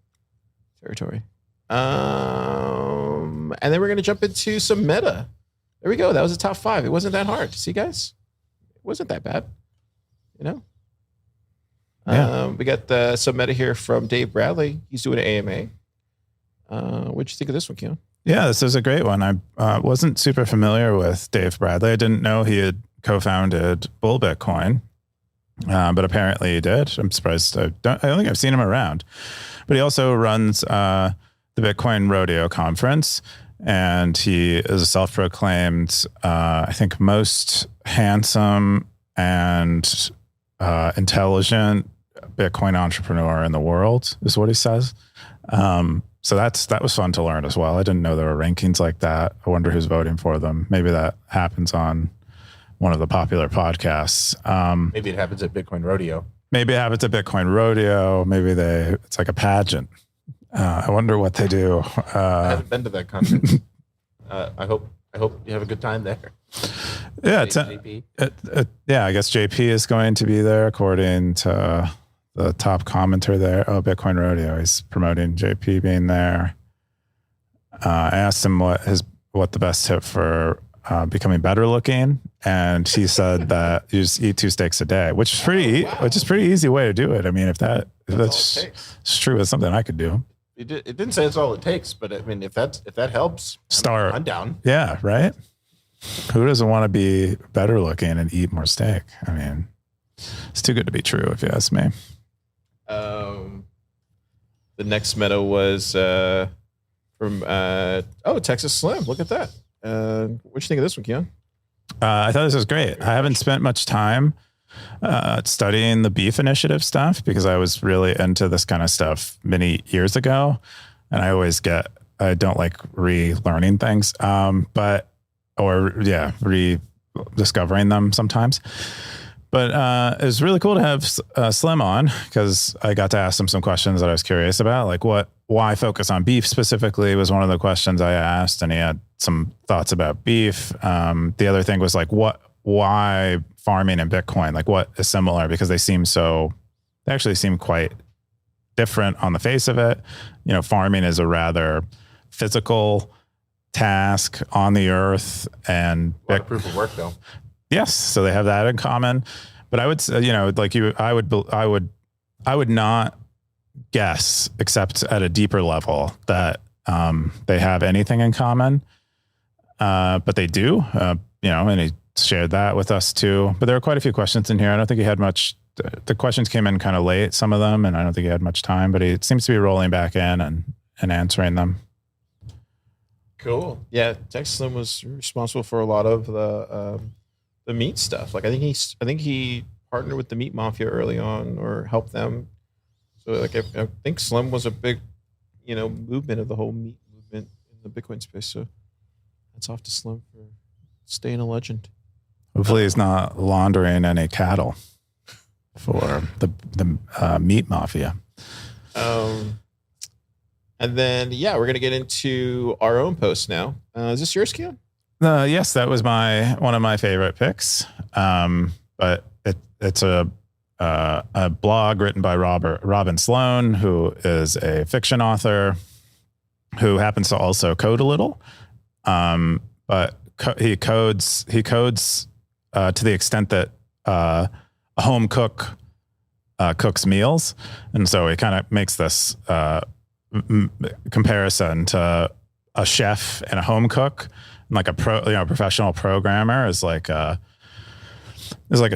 territory. And then we're going to jump into some meta. There we go. That was the top 5. It wasn't that hard. See, guys? It wasn't that bad. Yeah. We got some meta here from Dave Bradley. He's doing an AMA. What'd you think of this one, Keon? Yeah, this is a great one. I wasn't super familiar with Dave Bradley. I didn't know he had co-founded Bull Bitcoin, but apparently he did. I'm surprised. I don't think I've seen him around. But he also runs the Bitcoin Rodeo conference, and he is a self-proclaimed, I think, most handsome and intelligent Bitcoin entrepreneur in the world, is what he says. So that was fun to learn as well. I didn't know there were rankings like that. I wonder who's voting for them. Maybe that happens on one of the popular podcasts. Maybe it happens at Bitcoin Rodeo. Maybe it happens at Bitcoin Rodeo. Maybe it's like a pageant. I wonder what they do. I haven't been to that conference. I hope you have a good time there. Yeah, JP. Yeah. I guess JP is going to be there, according to the top commenter there. Oh, Bitcoin Rodeo. He's promoting JP being there. I asked him what what the best tip for becoming better looking, and he said that you just eat 2 steaks a day, which is pretty easy way to do it. I mean, if that's true, it's something I could do. It didn't say it's all it takes, but I mean, if that helps, I'm down. Yeah, right. Who doesn't want to be better looking and eat more steak? I mean, it's too good to be true, if you ask me. The next meta was from Texas Slim. Look at that. What do you think of this one, Keon? I thought this was great. I haven't spent much time studying the beef initiative stuff because I was really into this kind of stuff many years ago, and I don't like relearning things, rediscovering them sometimes. But it was really cool to have Slim on because I got to ask him some questions that I was curious about, like why focus on beef specifically was one of the questions I asked, and he had some thoughts about beef. The other thing was like, why farming and Bitcoin? Like, what is similar? Because they actually seem quite different on the face of it. You know, farming is a rather physical task on the earth, and a lot of proof of work though. Yes, so they have that in common. But I would say, I would not guess, except at a deeper level, that they have anything in common. But they do, and he shared that with us too. But there were quite a few questions in here. I don't think he had much. The questions came in kind of late, some of them, and I don't think he had much time. But he seems to be rolling back in and answering them. Cool. Yeah, Texas Slim was responsible for a lot of the meat stuff. Like I think he partnered with the meat mafia early on or helped them. So like I think Slim was a big, movement of the whole meat movement in the Bitcoin space. So that's off to Slim for staying a legend. Hopefully he's not laundering any cattle for the meat mafia. And then we're gonna get into our own post now. Is this yours, Keon? Yes, that was one of my favorite picks. But it's a blog written by Robin Sloan, who is a fiction author who happens to also code a little. But he codes to the extent that a home cook cooks meals, and so he kind of makes this comparison to a chef and a home cook. Like a professional programmer is like a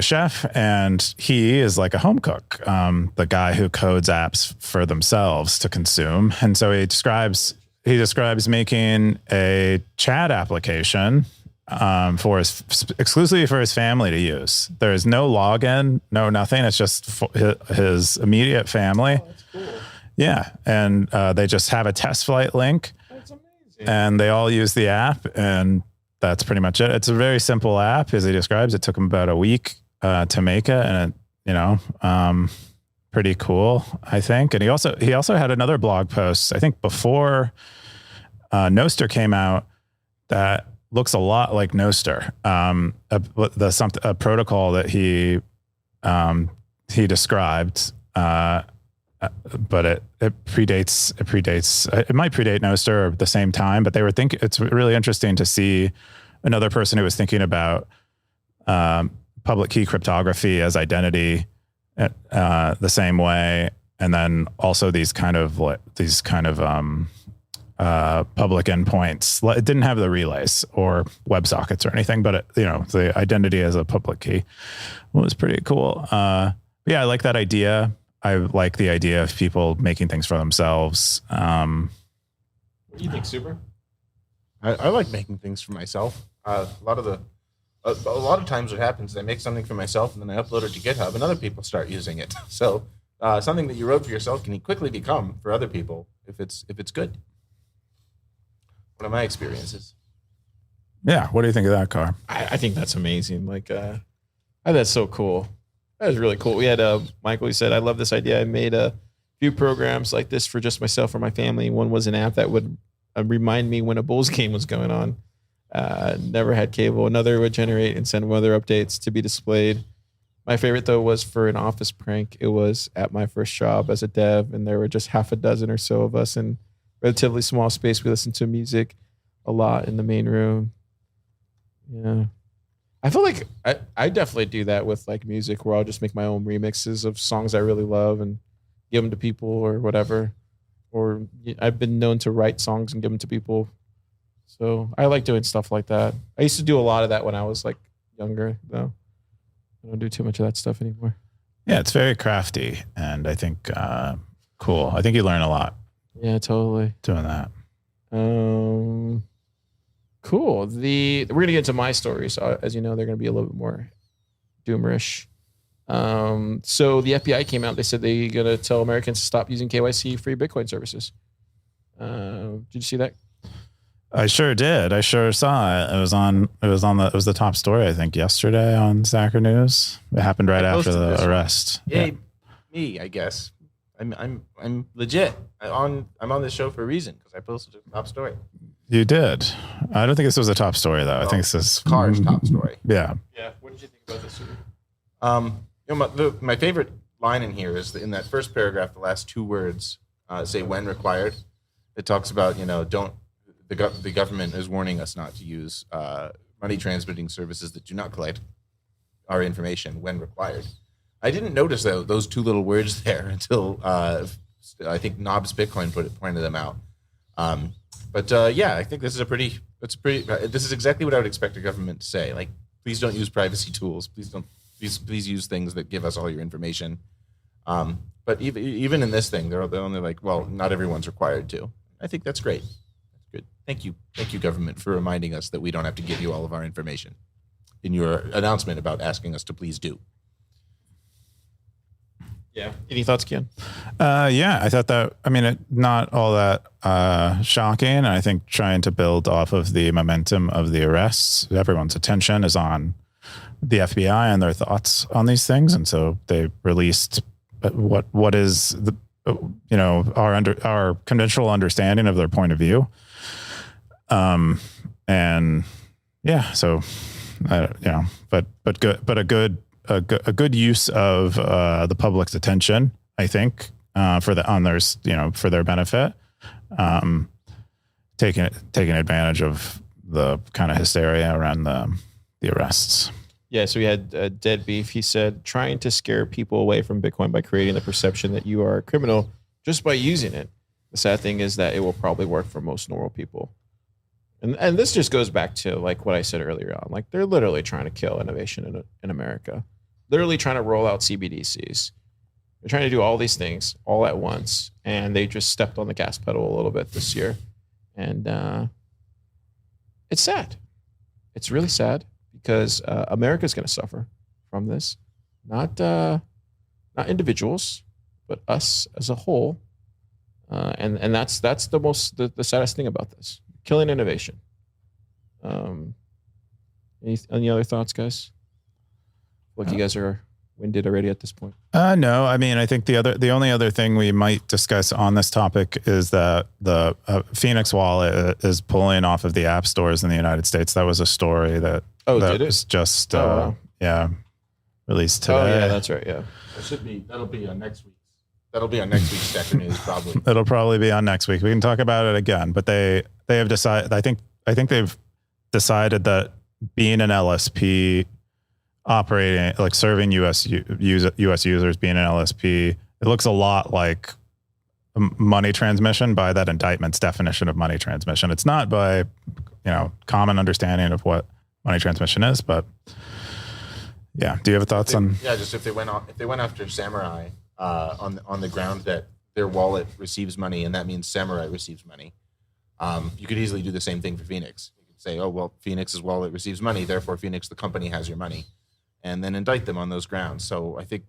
chef, and he is like a home cook, the guy who codes apps for themselves to consume. And so he describes making a chat application exclusively for his family to use. There is no login, no nothing. It's just his immediate family. Oh, that's cool. Yeah, and they just have a test flight link. And they all use the app, and that's pretty much it. It's a very simple app, as he describes. It took him about a week to make it, and pretty cool, I think. And he also had another blog post, I think, before Nostr came out, that looks a lot like Nostr. A protocol that he described. But it predates. It might predate Nostr at the same time, but it's really interesting to see another person who was thinking about public key cryptography as identity the same way, and then also these kind of public endpoints. It didn't have the relays or WebSockets or anything, but the identity as a public key was pretty cool. I like that idea. I like the idea of people making things for themselves. What do you think, Super? I like making things for myself. A lot of times what happens is I make something for myself and then I upload it to GitHub and other people start using it. So something that you wrote for yourself can quickly become for other people if it's good. One of my experiences. Yeah. What do you think of that, Carr? I think that's amazing. Like, that's so cool. That was really cool. We had Michael, he said, I love this idea. I made a few programs like this for just myself or my family. One was an app that would remind me when a Bulls game was going on. Never had cable. Another would generate and send weather updates to be displayed. My favorite, though, was for an office prank. It was at my first job as a dev, and there were just half a dozen or so of us in relatively small space. We listened to music a lot in the main room. Yeah. I feel like I definitely do that with like music where I'll just make my own remixes of songs I really love and give them to people or whatever. Or I've been known to write songs and give them to people. So I like doing stuff like that. I used to do a lot of that when I was like younger, though. I don't do too much of that stuff anymore. Yeah, it's very crafty, and I think cool. I think you learn a lot. Yeah, totally. Doing that. Cool. We're gonna get into my stories. As you know, they're gonna be a little bit more doomerish. So the FBI came out. They said they're gonna tell Americans to stop using KYC-free Bitcoin services. Did you see that? I sure did. I sure saw it. It was the top story, I think, yesterday on Stacker News. It happened right after the arrest. Yay, me, I guess. I'm legit. I'm on this show for a reason because I posted a top story. You did. I don't think this was a top story though. I think this is Car's top story. Yeah. Yeah. What did you think about this story? My favorite line in here is in that first paragraph. The last two words say "when required." It talks about the government is warning us not to use money transmitting services that do not collect our information when required. I didn't notice those two little words there until I think Knobs Bitcoin pointed them out. Yeah, I think this is exactly what I would expect a government to say. Like, please don't use privacy tools. Please use things that give us all your information. But even in this thing, they're only like, well, not everyone's required to. I think that's great. That's good. Thank you, government, for reminding us that we don't have to give you all of our information in your announcement about asking us to please do. Yeah. Any thoughts, Ken? Yeah, I thought that, not all that shocking. And I think trying to build off of the momentum of the arrests, everyone's attention is on the FBI and their thoughts on these things. And so they released what is our conventional understanding of their point of view. And yeah, so, a good use of the public's attention, I think, for their benefit, taking advantage of the kind of hysteria around the arrests. Yeah, so we had Dead Beef. He said, trying to scare people away from Bitcoin by creating the perception that you are a criminal just by using it. The sad thing is that it will probably work for most normal people. And this just goes back to like what I said earlier on. Like, they're literally trying to kill innovation in America. Literally trying to roll out CBDCs. They're trying to do all these things all at once, and they just stepped on the gas pedal a little bit this year. And it's sad. It's really sad because America's going to suffer from this. Not individuals, but us as a whole. And that's the saddest thing about this. Killing innovation. Any other thoughts, guys? Look, you guys are winded already at this point. No, I think the only other thing we might discuss on this topic is that the Phoenix wallet is pulling off of the app stores in the United States. That was a story that was just released today. Oh yeah, that's right. Yeah, that'll be on next week's. That'll be on next week's Stacker News probably. It'll probably be on next week. We can talk about it again, but they have decided. I think they've decided that being an LSP, operating like serving US users, being an LSP, it looks a lot like money transmission by that indictment's definition of money transmission. It's not by common understanding of what money transmission is, but yeah. Do you have thoughts on? Yeah, just if they went after Samourai on the ground that their wallet receives money and that means Samourai receives money, you could easily do the same thing for Phoenix. You could say, oh well, Phoenix's wallet receives money, therefore Phoenix the company has your money, and then indict them on those grounds. So I think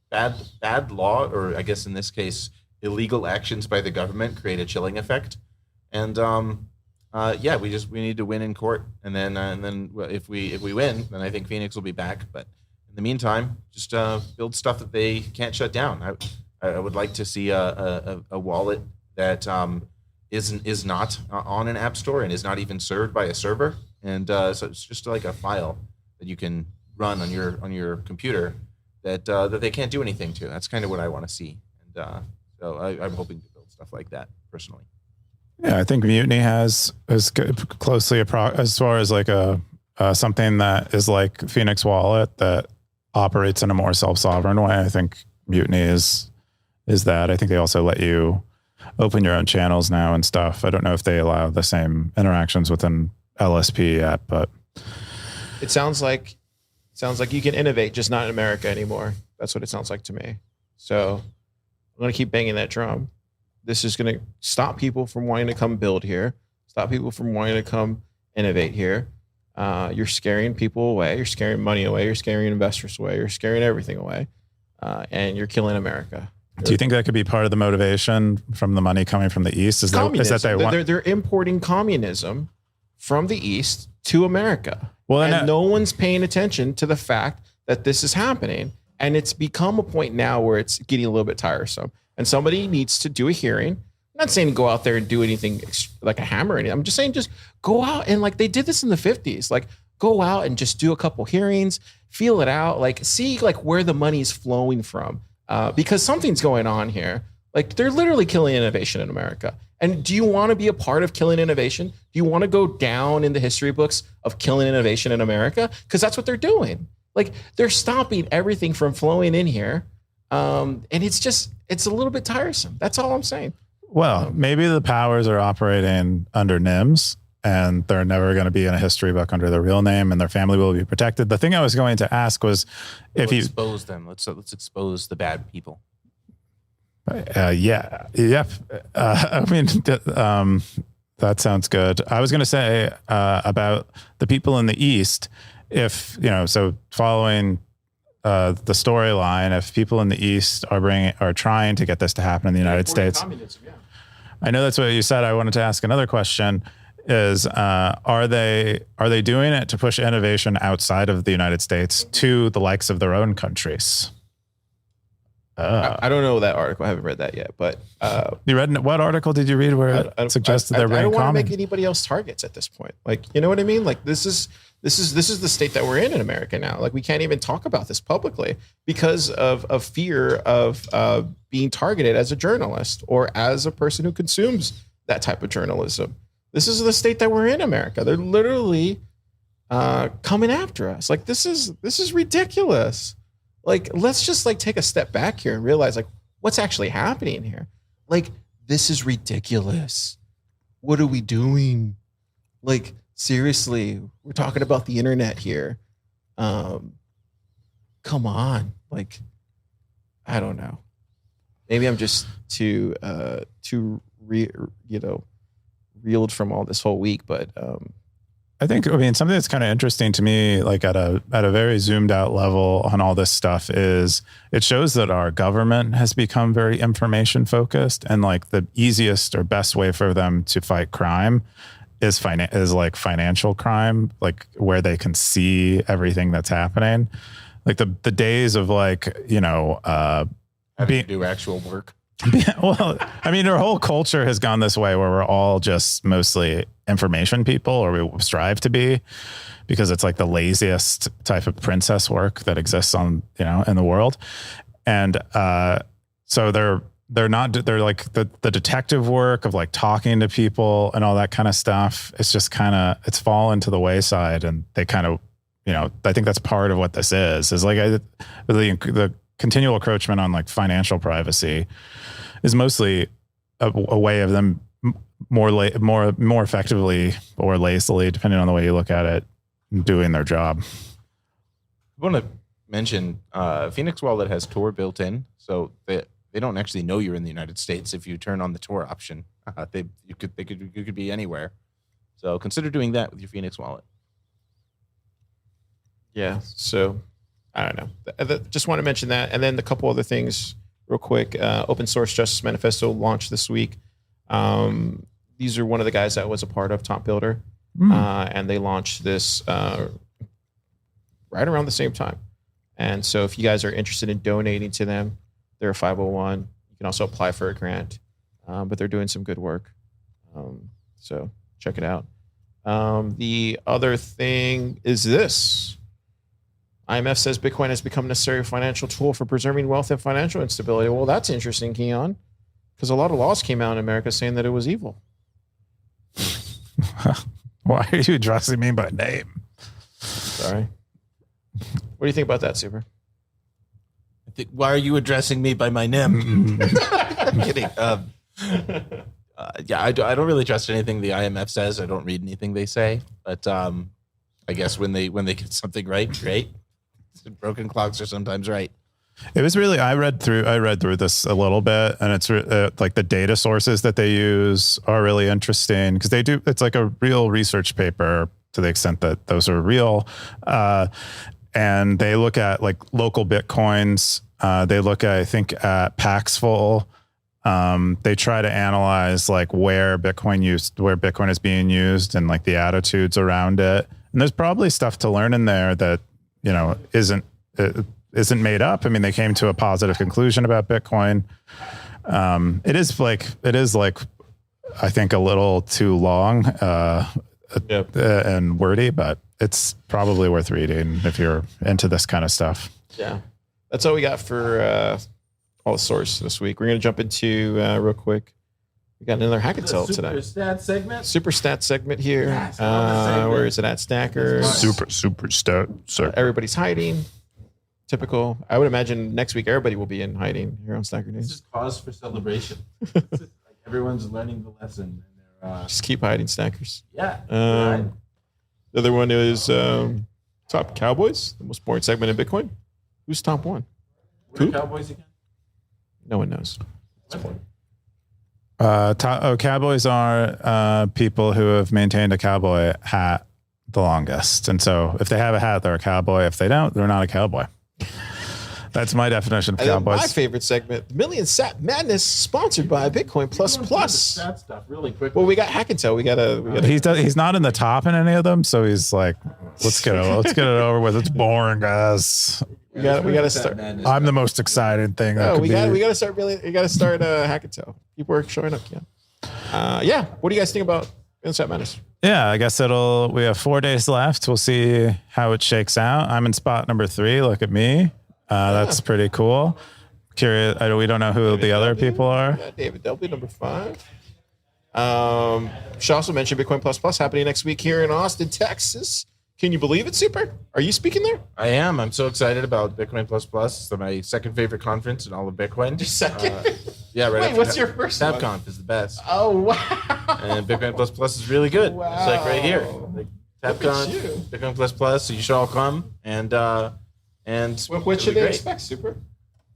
bad law, or I guess in this case illegal actions by the government, create a chilling effect. And we need to win in court, and then if we win, then I think Phoenix will be back. But in the meantime, just build stuff that they can't shut down. I would like to see a wallet that is not on an app store and is not even served by a server, and so it's just like a file that you can run on your computer that they can't do anything to. That's kind of what I want to see, and so I'm hoping to build stuff like that personally. Yeah, I think Mutiny is closely as far as like a something that is like Phoenix Wallet that operates in a more self-sovereign way. I think Mutiny is that. I think they also let you open your own channels now and stuff. I don't know if they allow the same interactions within LSP yet, but it sounds like you can innovate, just not in America anymore. That's what it sounds like to me. So I'm going to keep banging that drum. This is going to stop people from wanting to come build here, stop people from wanting to come innovate here. You're scaring people away. You're scaring money away. You're scaring investors away. You're scaring everything away. And you're killing America. Do you think that could be part of the motivation from the money coming from the East? Is that they want... They're importing communism from the East to America. Well, and no one's paying attention to the fact that this is happening. And it's become a point now where it's getting a little bit tiresome. And somebody needs to do a hearing. I'm not saying go out there and do anything like a hammer or anything. I'm just saying just go out and like they did this in the 50s. Like go out and just do a couple hearings, feel it out, like see like where the money's flowing from. Because something's going on here. Like they're literally killing innovation in America. And do you want to be a part of killing innovation? Do you want to go down in the history books of killing innovation in America? Because that's what they're doing. Like they're stopping everything from flowing in here. And it's a little bit tiresome. That's all I'm saying. Well, maybe the powers are operating under NIMS and they're never going to be in a history book under their real name and their family will be protected. The thing I was going to ask was if you expose them, let's expose the bad people. I mean, that sounds good. I was going to say about the people in the East, if, so following the storyline, if people in the East are trying to get this to happen in the United States. Yeah. I know that's what you said. I wanted to ask another question is, are they doing it to push innovation outside of the United States to the likes of their own countries? I don't know that article. I haven't read that yet, but you read what article did you read where it suggested they're being common? I don't want to make anybody else targets at this point. Like, you know what I mean? Like this is the state that we're in America now. Like we can't even talk about this publicly because of fear of being targeted as a journalist or as a person who consumes that type of journalism. This is the state that we're in America. They're literally coming after us. Like this is ridiculous. Like, let's just like take a step back here and realize like what's actually happening here. Like, this is ridiculous. What are we doing? Like, seriously, we're talking about the internet here. Come on. Like, I don't know. Maybe I'm just too reeled from all this whole week, but I mean, something that's kind of interesting to me, like at a very zoomed out level on all this stuff is it shows that our government has become very information focused and like the easiest or best way for them to fight crime is like financial crime, like where they can see everything that's happening. Like the days of like, having to do actual work. Well, I mean, our whole culture has gone this way where we're all just mostly information people, or we strive to be, because it's like the laziest type of princess work that exists in the world. And so they're like the detective work of like talking to people and all that kind of stuff. It's just it's fallen to the wayside, and they kind of, I think that's part of what this is like the continual encroachment on like financial privacy is mostly a way of them more effectively or lazily, depending on the way you look at it, doing their job. I want to mention Phoenix Wallet has Tor built in, so they don't actually know you're in the United States if you turn on the Tor option. You could be anywhere. So consider doing that with your Phoenix Wallet. Yeah. So I don't know. Just want to mention that, and then a couple other things real quick. Open Source Justice Manifesto launched this week. These are one of the guys that was a part of Top Builder, and they launched this right around the same time. And so if you guys are interested in donating to them, they're a 501. You can also apply for a grant, but they're doing some good work. So check it out. The other thing is this. IMF says Bitcoin has become a necessary financial tool for preserving wealth and financial instability. Well, that's interesting, Keon, because a lot of laws came out in America saying that it was evil. Why are you addressing me by name? Sorry. What do you think about that, Super? Why are you addressing me by my name? I'm kidding. Yeah, I don't really trust anything the IMF says. I don't read anything they say. But I guess when they get something right, great. Broken clocks are sometimes right. It was really, I read through this a little bit, and it's like the data sources that they use are really interesting because it's like a real research paper to the extent that those are real. And they look at like local Bitcoins. They look at, I think, at Paxful. They try to analyze like where Bitcoin is being used and like the attitudes around it. And there's probably stuff to learn in there that, isn't made up. I mean, they came to a positive conclusion about Bitcoin. It is like, I think a little too long, and wordy, but it's probably worth reading if you're into this kind of stuff. Yeah. That's all we got for all the source this week. We're going to jump into real quick. We got another Hack and Tell today. Super stat segment here. Where is it at? Stacker. Super stat. Everybody's hiding. Typical. I would imagine next week everybody will be in hiding here on Stacker News. This is cause for celebration. Everyone's learning the lesson. And just keep hiding, Stackers. Yeah. The other one is Top Cowboys, the most boring segment in Bitcoin. Who's top one? Who? Cowboys again? No one knows. Cowboys are people who have maintained a cowboy hat the longest. And so if they have a hat, they're a cowboy. If they don't, they're not a cowboy. That's my definition of cowboys. My favorite segment, Million Sat Madness, sponsored by Bitcoin Plus Plus. Stat stuff really quick. Well, we got Hack and Tell. We got He's not in the top in any of them, so he's like, let's get it over with. It's boring, guys. We got to start. I'm the most excited thing. We got to start. We got to start Hack and Tell. People are showing up. Yeah. What do you guys think about Million Sat Madness? Yeah, I guess we have 4 days left. We'll see how it shakes out. I'm in spot number 3. Look at me. That's pretty cool. Curious. We don't know who the other people are. Yeah, David Delby, number 5. She also mentioned Bitcoin Plus Plus happening next week here in Austin, Texas. Can you believe it, Super? Are you speaking there? I am. I'm so excited about Bitcoin Plus Plus. It's my second favorite conference in all of Bitcoin. Your second? Yeah, right. Wait, what's your first one? TabConf is the best. Oh, wow. And Bitcoin Plus Plus is really good. Wow. It's like right here. Like TabConf, Bitcoin Plus Plus. So you should all come and what should they expect, Super?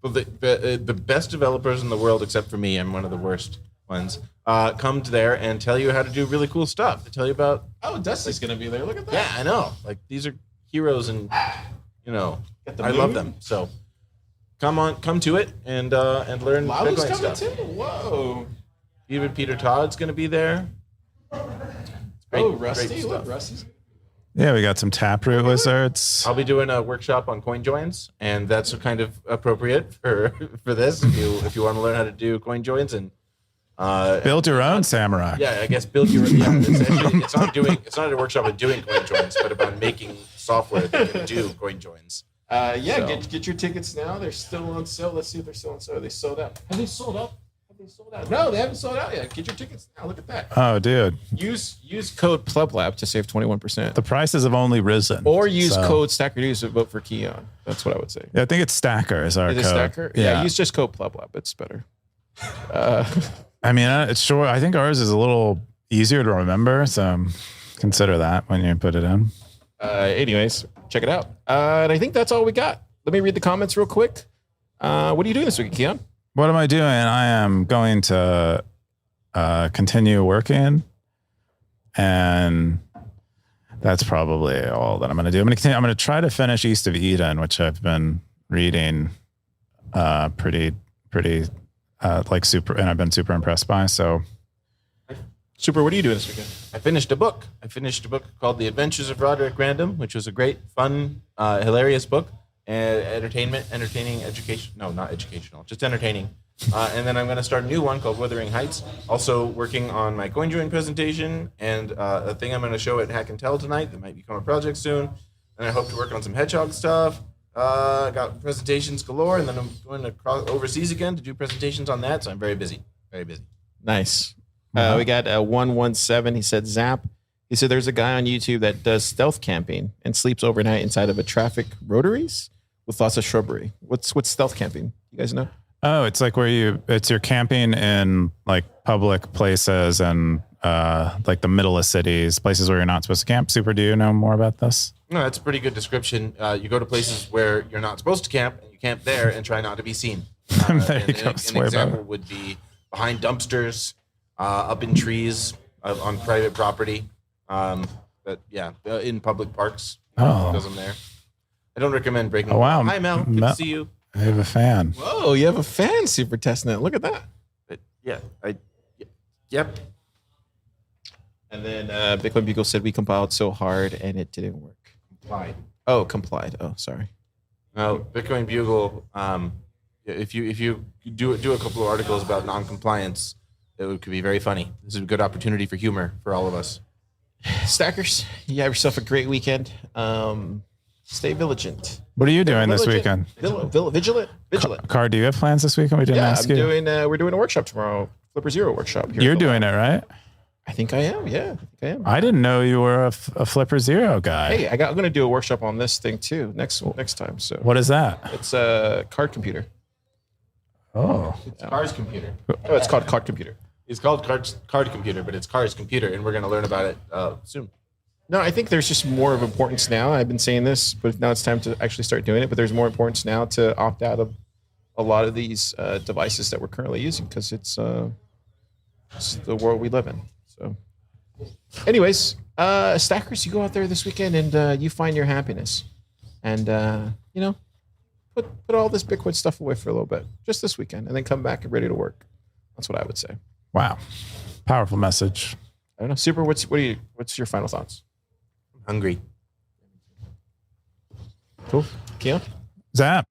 Well, the best developers in the world, except for me, I'm one of the worst ones, come to there and tell you how to do really cool stuff. They tell you about... Oh, Dusty's going to be there. Look at that. Yeah, I know. Like, these are heroes and, I love them. So come to it and learn Laulu's Bitcoin coming stuff. too. Whoa. Even Peter Todd's going to be there. Rusty. Look, Rusty's... Yeah, we got some Taproot wizards. I'll be doing a workshop on coin joins, and that's kind of appropriate for this if you want to learn how to do coin joins and build your own Samourai. Yeah, I guess build your. Yeah, it's not a workshop on doing coin joins, but about making software that can do coin joins. Get your tickets now. They're still on sale. Let's see if they're still on sale. Are they sold out? Have they sold out? No, they haven't sold out yet. Get your tickets now. Look at that. Oh, dude. Use code PLUBLAB to save 21%. The prices have only risen. Or use code Stacker News to vote for Keon. That's what I would say. Yeah, I think it's Stacker is our code. Stacker? Yeah, use just code PLUBLAB. It's better. I mean, it's short. I think ours is a little easier to remember, so consider that when you put it in. Anyways, check it out. And I think that's all we got. Let me read the comments real quick. What are you doing this week, Keon? What am I doing? I am going to continue working, and that's probably all that I'm going to do. I'm going to try to finish East of Eden, which I've been reading pretty super, and I've been super impressed by. So, Super, what are you doing this weekend? I finished a book called The Adventures of Roderick Random, which was a great, fun, hilarious book. Entertaining, education. No, not educational, just entertaining. And then I'm going to start a new one called Wuthering Heights. Also working on my CoinJoin presentation and a thing I'm going to show at Hack and Tell tonight that might become a project soon. And I hope to work on some hedgehog stuff. Got presentations galore, and then I'm going to cross overseas again to do presentations on that. So I'm very busy, very busy. Nice. We got 117. He said, Zap, He said there's a guy on YouTube that does stealth camping and sleeps overnight inside of a traffic rotaries with lots of shrubbery. What's stealth camping? You guys know? Oh, it's like you're camping in like public places and like the middle of cities, places where you're not supposed to camp. Super, do you know more about this? No, that's a pretty good description. You go to places where you're not supposed to camp, and you camp there and try not to be seen. There you go. An example would be behind dumpsters, up in trees, on private property. But yeah, in public parks. Does them there. I don't recommend breaking. Oh, wow. Hi, Mel. Good to see you. I have a fan. Whoa, you have a fan, Super Testnet. Look at that. But yeah, yep. And then Bitcoin Bugle said we compiled so hard and it didn't work. Complied. Oh, complied. Oh, sorry. No, Bitcoin Bugle. If you do a couple of articles about non-compliance, it could be very funny. This is a good opportunity for humor for all of us. Stackers, you have yourself a great weekend. Stay vigilant. What are you doing this weekend? Vigilant. Car, do you have plans this weekend? We didn't ask you. We're doing a workshop tomorrow. Flipper Zero workshop. Here You're doing it, right? I think I am. Yeah, I am. I didn't know you were a Flipper Zero guy. Hey, I'm going to do a workshop on this thing too next time. So what is that? It's a card computer. Oh, It's Cars Computer. Oh, it's called card computer. It's called card computer, but it's Cars Computer, and we're going to learn about it soon. No, I think there's just more of importance now. I've been saying this, but now it's time to actually start doing it. But there's more importance now to opt out of a lot of these devices that we're currently using because it's the world we live in. So, anyways, stackers, you go out there this weekend and you find your happiness, and put all this Bitcoin stuff away for a little bit, just this weekend, and then come back and ready to work. That's what I would say. wow, powerful message. I don't know, Super. What's your final thoughts? Hungry. Cool, Keon. Zap.